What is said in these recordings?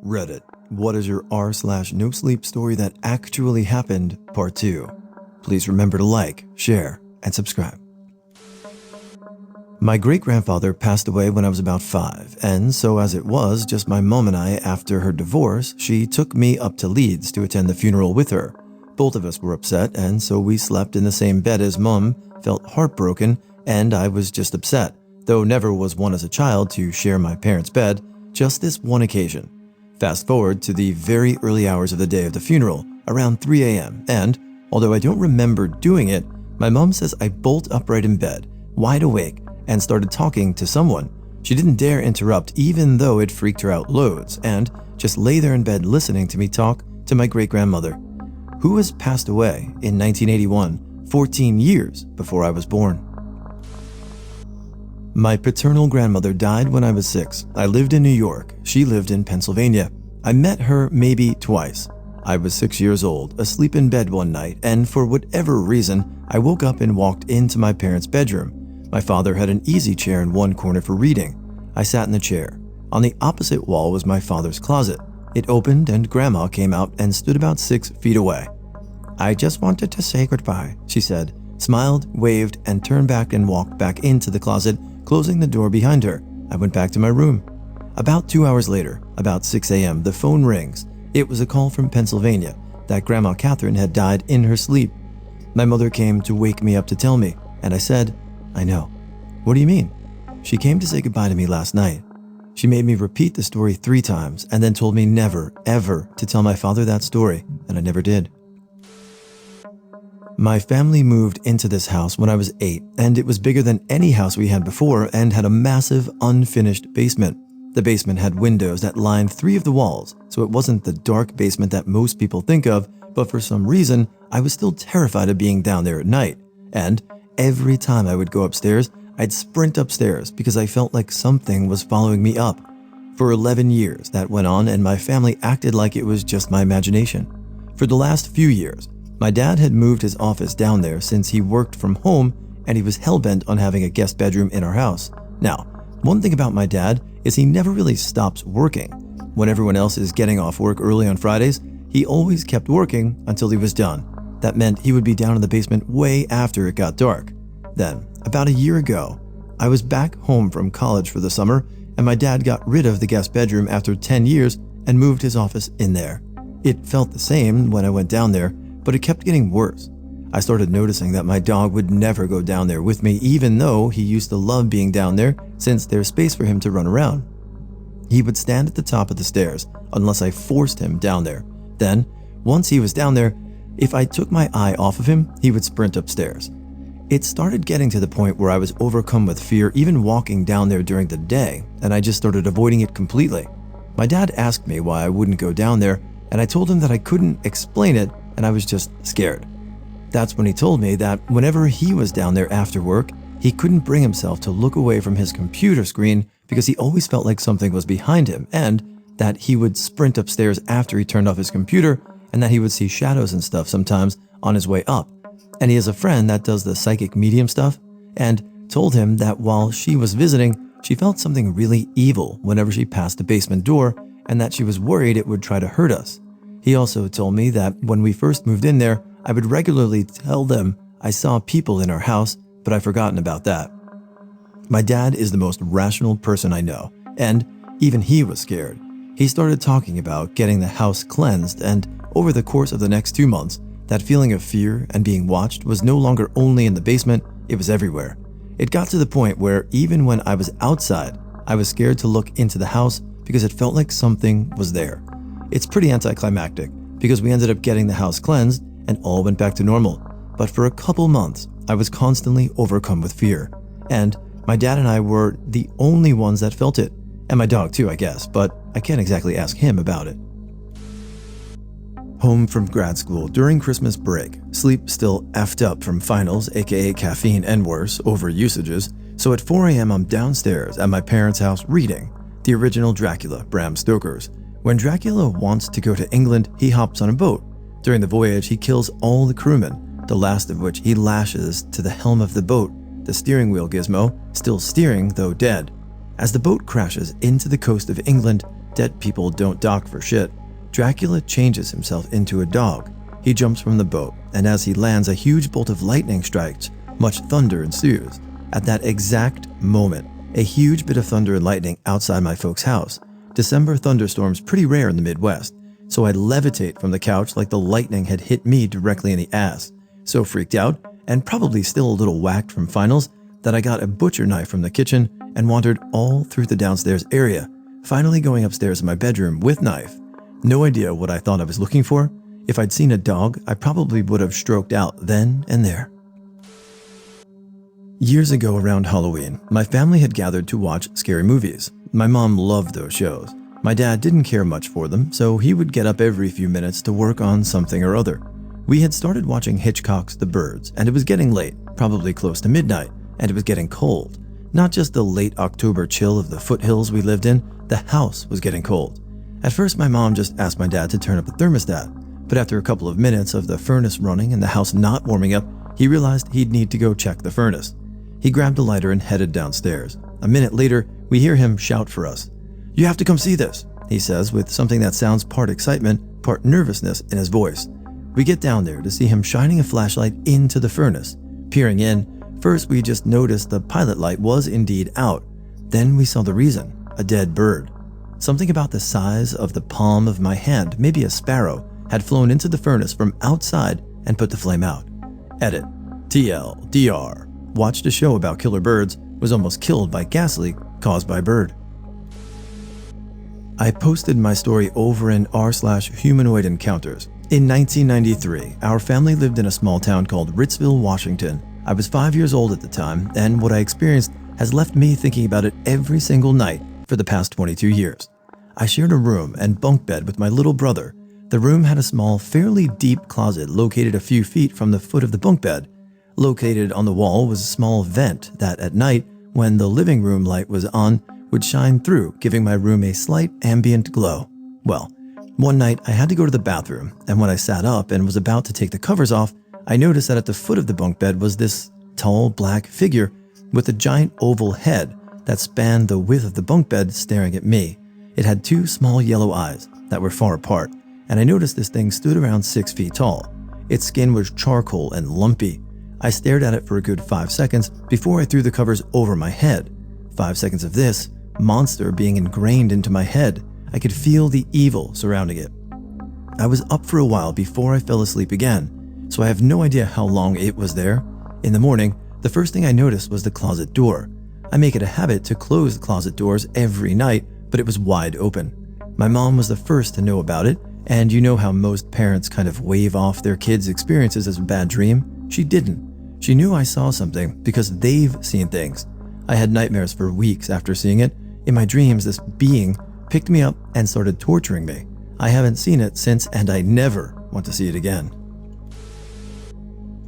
Reddit, what is your r/NoSleep story that actually happened, part 2. Please remember to like, share, and subscribe. My great-grandfather passed away when I was about 5, and so as it was just my mom and I after her divorce, she took me up to Leeds to attend the funeral with her. Both of us were upset, and so we slept in the same bed as Mom, felt heartbroken, and I was just upset, though never was one as a child to share my parents' bed, just this one occasion. Fast forward to the very early hours of the day of the funeral, around 3 a.m., and although I don't remember doing it, my mom says I bolt upright in bed, wide awake, and started talking to someone. She didn't dare interrupt even though it freaked her out loads, and just lay there in bed listening to me talk to my great-grandmother, who has passed away in 1981, 14 years before I was born. My paternal grandmother died when I was 6. I lived in New York. She lived in Pennsylvania. I met her maybe twice. I was 6 years old, asleep in bed one night, and for whatever reason, I woke up and walked into my parents' bedroom. My father had an easy chair in one corner for reading. I sat in the chair. On the opposite wall was my father's closet. It opened and Grandma came out and stood about 6 feet away. "I just wanted to say goodbye," she said, smiled, waved, and turned back and walked back into the closet, closing the door behind her. I went back to my room. About 2 hours later, about 6 a.m., the phone rings. It was a call from Pennsylvania that Grandma Catherine had died in her sleep. My mother came to wake me up to tell me, and I said, "I know." "What do you mean?" "She came to say goodbye to me last night." She made me repeat the story 3 times and then told me never, ever to tell my father that story, and I never did. My family moved into this house when I was 8, and it was bigger than any house we had before and had a massive, unfinished basement. The basement had windows that lined 3 of the walls, so it wasn't the dark basement that most people think of, but for some reason, I was still terrified of being down there at night. And every time I would go upstairs, I'd sprint upstairs because I felt like something was following me up. For 11 years, that went on, and my family acted like it was just my imagination. For the last few years, my dad had moved his office down there since he worked from home, and he was hell-bent on having a guest bedroom in our house. Now, one thing about my dad is he never really stops working. When everyone else is getting off work early on Fridays, he always kept working until he was done. That meant he would be down in the basement way after it got dark. Then, about a year ago, I was back home from college for the summer, and my dad got rid of the guest bedroom after 10 years and moved his office in there. It felt the same when I went down there, but it kept getting worse. I started noticing that my dog would never go down there with me, even though he used to love being down there since there's space for him to run around. He would stand at the top of the stairs unless I forced him down there. Then, once he was down there, if I took my eye off of him, he would sprint upstairs. It started getting to the point where I was overcome with fear even walking down there during the day, and I just started avoiding it completely. My dad asked me why I wouldn't go down there, and I told him that I couldn't explain it and I was just scared. That's when he told me that whenever he was down there after work, he couldn't bring himself to look away from his computer screen because he always felt like something was behind him, and that he would sprint upstairs after he turned off his computer, and that he would see shadows and stuff sometimes on his way up. And he has a friend that does the psychic medium stuff, and told him that while she was visiting, she felt something really evil whenever she passed the basement door, and that she was worried it would try to hurt us. He also told me that when we first moved in there, I would regularly tell them I saw people in our house, but I've forgotten about that. My dad is the most rational person I know, and even he was scared. He started talking about getting the house cleansed, and over the course of the next 2 months, that feeling of fear and being watched was no longer only in the basement, it was everywhere. It got to the point where even when I was outside, I was scared to look into the house because it felt like something was there. It's pretty anticlimactic because we ended up getting the house cleansed and all went back to normal. But for a couple months, I was constantly overcome with fear. And my dad and I were the only ones that felt it. And my dog too, I guess, but I can't exactly ask him about it. Home from grad school during Christmas break. Sleep still effed up from finals, aka caffeine and worse, over usages. So at 4 a.m. I'm downstairs at my parents' house reading the original Dracula, Bram Stoker's. When Dracula wants to go to England, he hops on a boat. During the voyage, he kills all the crewmen, the last of which he lashes to the helm of the boat, the steering wheel gizmo, still steering though dead. As the boat crashes into the coast of England, Dead people don't dock for shit. Dracula changes himself into a dog. He jumps from the boat, and as he lands, a huge bolt of lightning strikes. Much thunder ensues. At that exact moment, a huge bit of thunder and lightning outside my folks' house. December thunderstorms pretty rare in the Midwest, so I levitate from the couch like the lightning had hit me directly in the ass. So freaked out, and probably still a little whacked from finals, that I got a butcher knife from the kitchen and wandered all through the downstairs area, finally going upstairs in my bedroom with knife. No idea what I thought I was looking for. If I'd seen a dog, I probably would have stroked out then and there. Years ago around Halloween, my family had gathered to watch scary movies. My mom loved those shows. My dad didn't care much for them, so he would get up every few minutes to work on something or other. We had started watching Hitchcock's The Birds, and it was getting late, probably close to midnight, and it was getting cold. Not just the late October chill of the foothills we lived in, the house was getting cold. At first, my mom just asked my dad to turn up the thermostat, but after a couple of minutes of the furnace running and the house not warming up, he realized he'd need to go check the furnace. He grabbed a lighter and headed downstairs. A minute later, we hear him shout for us. "You have to come see this," he says with something that sounds part excitement, part nervousness in his voice. We get down there to see him shining a flashlight into the furnace. Peering in, first we just noticed the pilot light was indeed out. Then we saw the reason, a dead bird. Something about the size of the palm of my hand, maybe a sparrow, had flown into the furnace from outside and put the flame out. Edit. TLDR. Watched a show about killer birds, was almost killed by gas leak caused by bird. I posted my story over in r/humanoid encounters. In 1993, our family lived in a small town called Ritzville, Washington. I was 5 years old at the time, and what I experienced has left me thinking about it every single night for the past 22 years. I shared a room and bunk bed with my little brother. The room had a small, fairly deep closet located a few feet from the foot of the bunk bed. Located on the wall was a small vent that at night, when the living room light was on, would shine through, giving my room a slight ambient glow. Well, one night I had to go to the bathroom, and when I sat up and was about to take the covers off, I noticed that at the foot of the bunk bed was this tall black figure with a giant oval head that spanned the width of the bunk bed staring at me. It had two small yellow eyes that were far apart, and I noticed this thing stood around 6 feet tall. Its skin was charcoal and lumpy. I stared at it for a good 5 seconds before I threw the covers over my head. 5 seconds of this monster being ingrained into my head. I could feel the evil surrounding it. I was up for a while before I fell asleep again, so I have no idea how long it was there. In the morning, the first thing I noticed was the closet door. I make it a habit to close the closet doors every night, but it was wide open. My mom was the first to know about it, and you know how most parents kind of wave off their kids' experiences as a bad dream? She didn't. She knew I saw something because they've seen things. I had nightmares for weeks after seeing it. In my dreams, this being picked me up and started torturing me. I haven't seen it since, and I never want to see it again.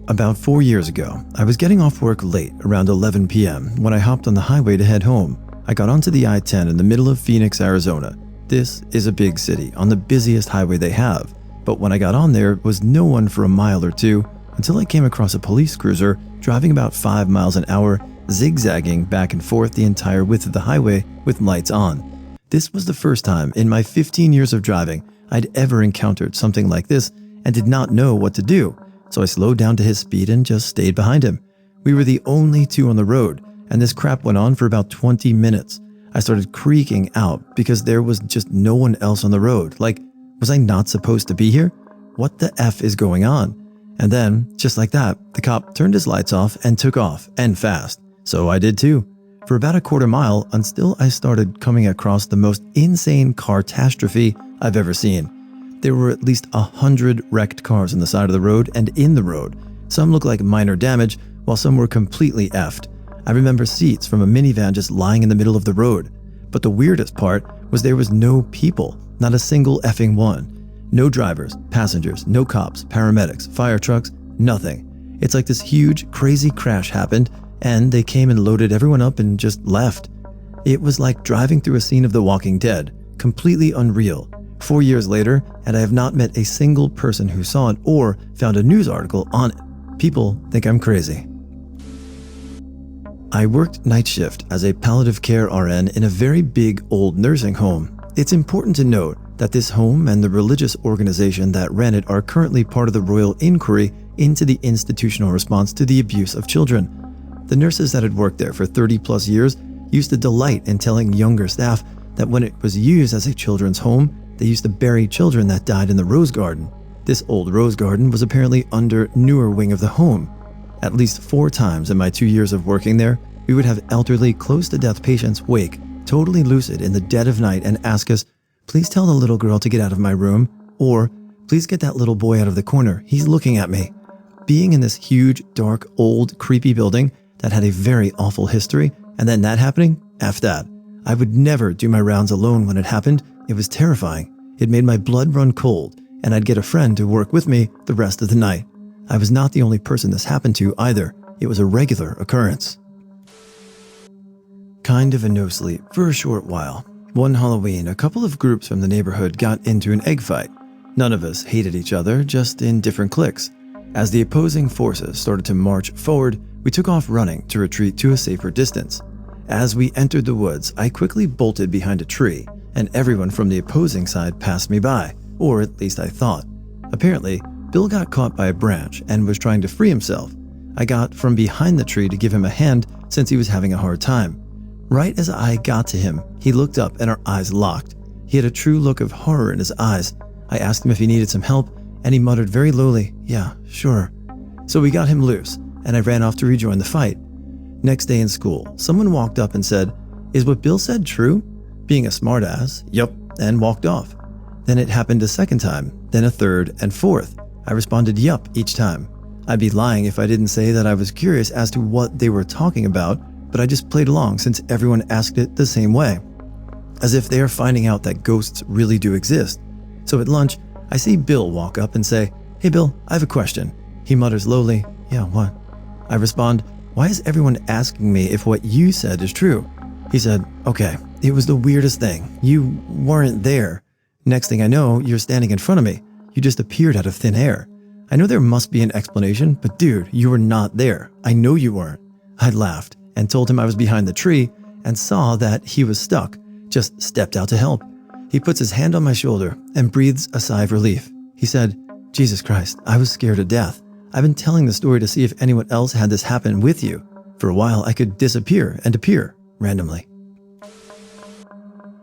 About 4 years ago, I was getting off work late, around 11 p.m., when I hopped on the highway to head home. I got onto the I-10 in the middle of Phoenix, Arizona. This is a big city, on the busiest highway they have. But when I got on there was no one for a mile or two, until I came across a police cruiser driving about 5 miles an hour, zigzagging back and forth the entire width of the highway with lights on. This was the first time in my 15 years of driving I'd ever encountered something like this and did not know what to do, so I slowed down to his speed and just stayed behind him. We were the only two on the road, and this crap went on for about 20 minutes. I started creaking out because there was just no one else on the road. Like, was I not supposed to be here? What the F is going on? And then, just like that, the cop turned his lights off and took off, and fast. So I did too. For about a quarter mile until I started coming across the most insane car-tastrophe I've ever seen. There were at least 100 wrecked cars on the side of the road and in the road. Some looked like minor damage, while some were completely effed. I remember seats from a minivan just lying in the middle of the road. But the weirdest part was there was no people, not a single effing one. No drivers, passengers, no cops, paramedics, fire trucks, nothing. It's like this huge, crazy crash happened, and they came and loaded everyone up and just left. It was like driving through a scene of The Walking Dead, completely unreal. 4 years later, and I have not met a single person who saw it or found a news article on it. People think I'm crazy. I worked night shift as a palliative care RN in a very big old nursing home. It's important to note that this home and the religious organization that ran it are currently part of the royal inquiry into the institutional response to the abuse of children. The nurses that had worked there for 30 plus years used to delight in telling younger staff that when it was used as a children's home, they used to bury children that died in the rose garden. This old rose garden was apparently under newer wing of the home. At least 4 times in my 2 years of working there, we would have elderly, close-to-death patients wake, totally lucid in the dead of night, and ask us, "Please tell the little girl to get out of my room," or "Please get that little boy out of the corner, he's looking at me." Being in this huge, dark, old, creepy building that had a very awful history, and then that happening, F that. I would never do my rounds alone when it happened. It was terrifying. It made my blood run cold, and I'd get a friend to work with me the rest of the night. I was not the only person this happened to either. It was a regular occurrence. Kind of a no sleep for a short while. One Halloween, a couple of groups from the neighborhood got into an egg fight. None of us hated each other, just in different cliques. As the opposing forces started to march forward, we took off running to retreat to a safer distance. As we entered the woods, I quickly bolted behind a tree, and everyone from the opposing side passed me by, or at least I thought. Apparently, Bill got caught by a branch and was trying to free himself. I got from behind the tree to give him a hand since he was having a hard time. Right as I got to him, he looked up and our eyes locked. He had a true look of horror in his eyes. I asked him if he needed some help, and he muttered very lowly, "Yeah, sure." So we got him loose, and I ran off to rejoin the fight. Next day in school, someone walked up and said, "Is what Bill said true?" Being a smartass, "Yup," and walked off. Then it happened a second time, then a third and fourth. I responded yup each time. I'd be lying if I didn't say that I was curious as to what they were talking about, but I just played along since everyone asked it the same way, as if they are finding out that ghosts really do exist. So at lunch, I see Bill walk up and say, "Hey Bill, I have a question." He mutters lowly, "Yeah, what?" I respond, "Why is everyone asking me if what you said is true?" He said, "Okay, it was the weirdest thing. You weren't there. Next thing I know, you're standing in front of me. You just appeared out of thin air. I know there must be an explanation, but dude, you were not there. I know you weren't." I laughed and told him I was behind the tree and saw that he was stuck, just stepped out to help. He puts his hand on my shoulder and breathes a sigh of relief. He said, "Jesus Christ, I was scared to death. I've been telling the story to see if anyone else had this happen with you. For a while, I could disappear and appear randomly."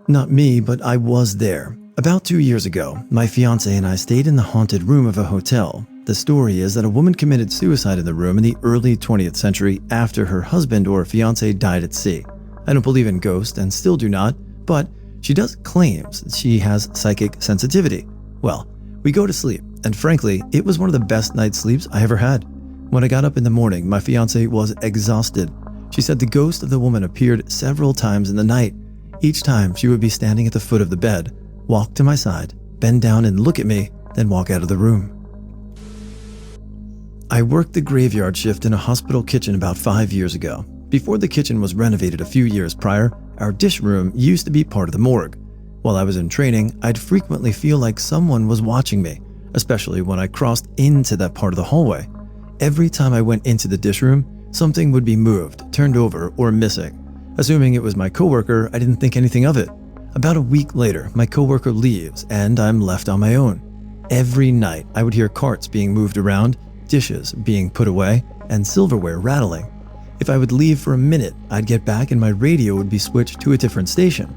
Not me, but I was there. About 2 years ago, my fiance and I stayed in the haunted room of a hotel. The story is that a woman committed suicide in the room in the early 20th century after her husband or fiance died at sea. I don't believe in ghosts and still do not, but she does claims she has psychic sensitivity. Well, we go to sleep, and frankly, it was one of the best night's sleeps I ever had. When I got up in the morning, my fiance was exhausted. She said the ghost of the woman appeared several times in the night. Each time she would be standing at the foot of the bed, walk to my side, bend down and look at me, then walk out of the room. I worked the graveyard shift in a hospital kitchen about 5 years ago. Before the kitchen was renovated a few years prior, our dish room used to be part of the morgue. While I was in training, I'd frequently feel like someone was watching me, especially when I crossed into that part of the hallway. Every time I went into the dish room, something would be moved, turned over, or missing. Assuming it was my coworker, I didn't think anything of it. About a week later, my coworker leaves and I'm left on my own. Every night, I would hear carts being moved around, dishes being put away, and silverware rattling. If I would leave for a minute, I'd get back and my radio would be switched to a different station.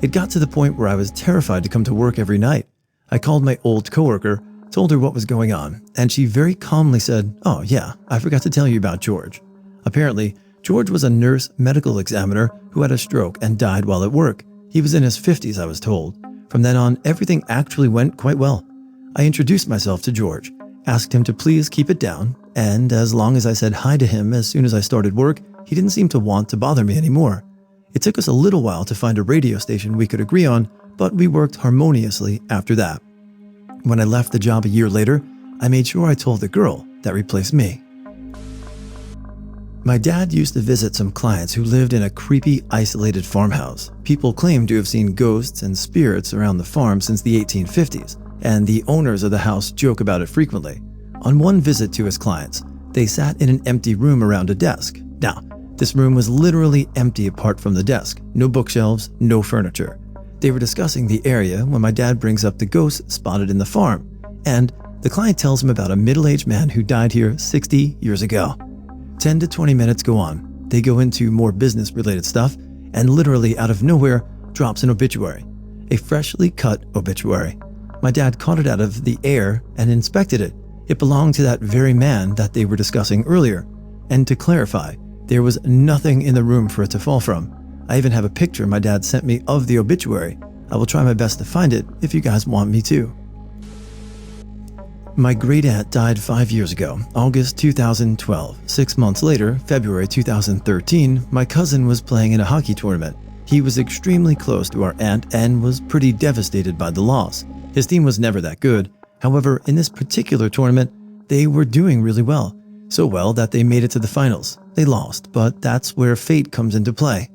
It got to the point where I was terrified to come to work every night. I called my old coworker, told her what was going on, and she very calmly said, "Oh yeah, I forgot to tell you about George." Apparently, George was a nurse medical examiner who had a stroke and died while at work. He was in his 50s, I was told. From then on, everything actually went quite well. I introduced myself to George, asked him to please keep it down, and as long as I said hi to him as soon as I started work, he didn't seem to want to bother me anymore. It took us a little while to find a radio station we could agree on, but we worked harmoniously after that. When I left the job a year later, I made sure I told the girl that replaced me. My dad used to visit some clients who lived in a creepy, isolated farmhouse. People claim to have seen ghosts and spirits around the farm since the 1850s, and the owners of the house joke about it frequently. On one visit to his clients, they sat in an empty room around a desk. Now, this room was literally empty apart from the desk. No bookshelves, no furniture. They were discussing the area when my dad brings up the ghosts spotted in the farm, and the client tells him about a middle-aged man who died here 60 years ago. 10 to 20 minutes go on. They go into more business-related stuff, and literally out of nowhere drops an obituary, a freshly cut obituary. My dad caught it out of the air and inspected it. It belonged to that very man that they were discussing earlier. And to clarify, there was nothing in the room for it to fall from. I even have a picture my dad sent me of the obituary. I will try my best to find it if you guys want me to. My great-aunt died 5 years ago, August 2012. 6 months later, February 2013, my cousin was playing in a hockey tournament. He was extremely close to our aunt and was pretty devastated by the loss. His team was never that good. However, in this particular tournament, they were doing really well. So well that they made it to the finals. They lost, but that's where fate comes into play.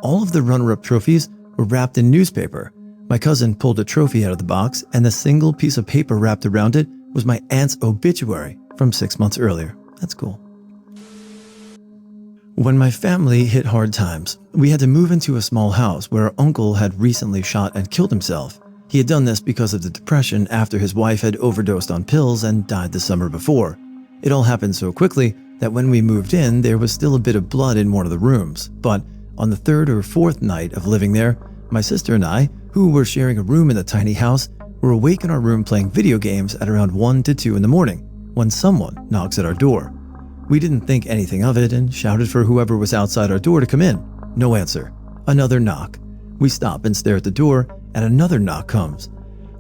All of the runner-up trophies were wrapped in newspaper. My cousin pulled a trophy out of the box, and the single piece of paper wrapped around it was my aunt's obituary from 6 months earlier. That's cool. When my family hit hard times, we had to move into a small house where our uncle had recently shot and killed himself. He had done this because of the depression after his wife had overdosed on pills and died the summer before. It all happened so quickly that when we moved in, there was still a bit of blood in one of the rooms. But on the third or fourth night of living there, my sister and I, who were sharing a room in the tiny house, were awake in our room playing video games at around 1 to 2 in the morning when someone knocks at our door. We didn't think anything of it and shouted for whoever was outside our door to come in. No answer. Another knock. We stop and stare at the door, and another knock comes.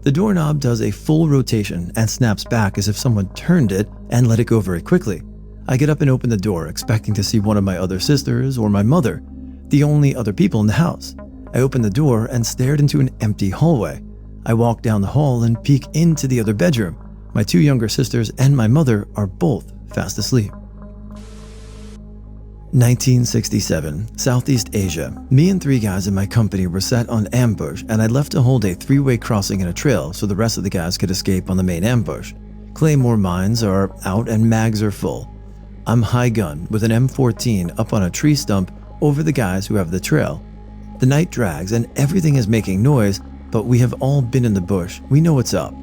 The doorknob does a full rotation and snaps back as if someone turned it and let it go very quickly. I get up and open the door, expecting to see one of my other sisters or my mother, the only other people in the house. I opened the door and stared into an empty hallway. I walk down the hall and peek into the other bedroom. My 2 younger sisters and my mother are both fast asleep. 1967, Southeast Asia. Me and 3 guys in my company were set on ambush, and I left to hold a 3-way crossing in a trail so the rest of the guys could escape on the main ambush. Claymore mines are out and mags are full. I'm high gun with an M14 up on a tree stump over the guys who have the trail. The night drags and everything is making noise, but we have all been in the bush. We know what's up.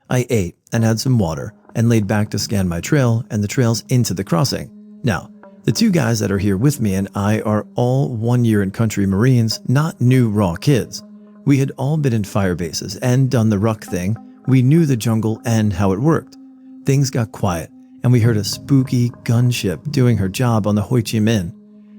I ate and had some water and laid back to scan my trail and the trails into the crossing. Now, the 2 guys that are here with me and I are all 1-year-in-country Marines, not new raw kids. We had all been in fire bases and done the ruck thing. We knew the jungle and how it worked. Things got quiet and we heard a spooky gunship doing her job on the Ho Chi Minh.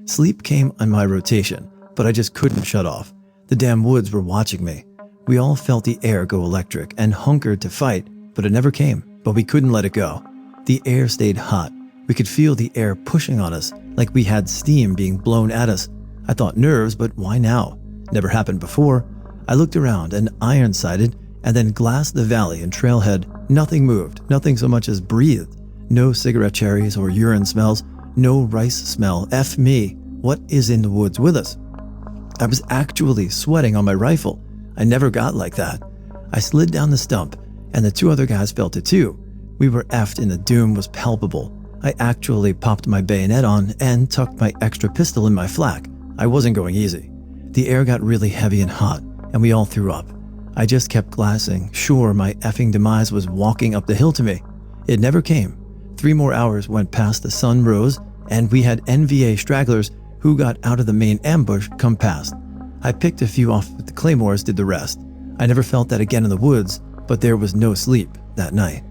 Sleep came on my rotation, but I just couldn't shut off. The damn woods were watching me. We all felt the air go electric and hunkered to fight, but it never came, but we couldn't let it go. The air stayed hot. We could feel the air pushing on us, like we had steam being blown at us. I thought nerves, but why now? Never happened before. I looked around and iron-sighted, and then glassed the valley and trailhead. Nothing moved, nothing so much as breathed. No cigarette cherries or urine smells, no rice smell. F me, what is in the woods with us? I was actually sweating on my rifle. I never got like that. I slid down the stump, and the 2 other guys felt it too. We were effed and the doom was palpable. I actually popped my bayonet on and tucked my extra pistol in my flak. I wasn't going easy. The air got really heavy and hot, and we all threw up. I just kept glassing, sure my effing demise was walking up the hill to me. It never came. 3 more hours went past, the sun rose, and we had NVA stragglers who got out of the main ambush come past. I picked a few off with the claymores, did the rest. I never felt that again in the woods, but there was no sleep that night.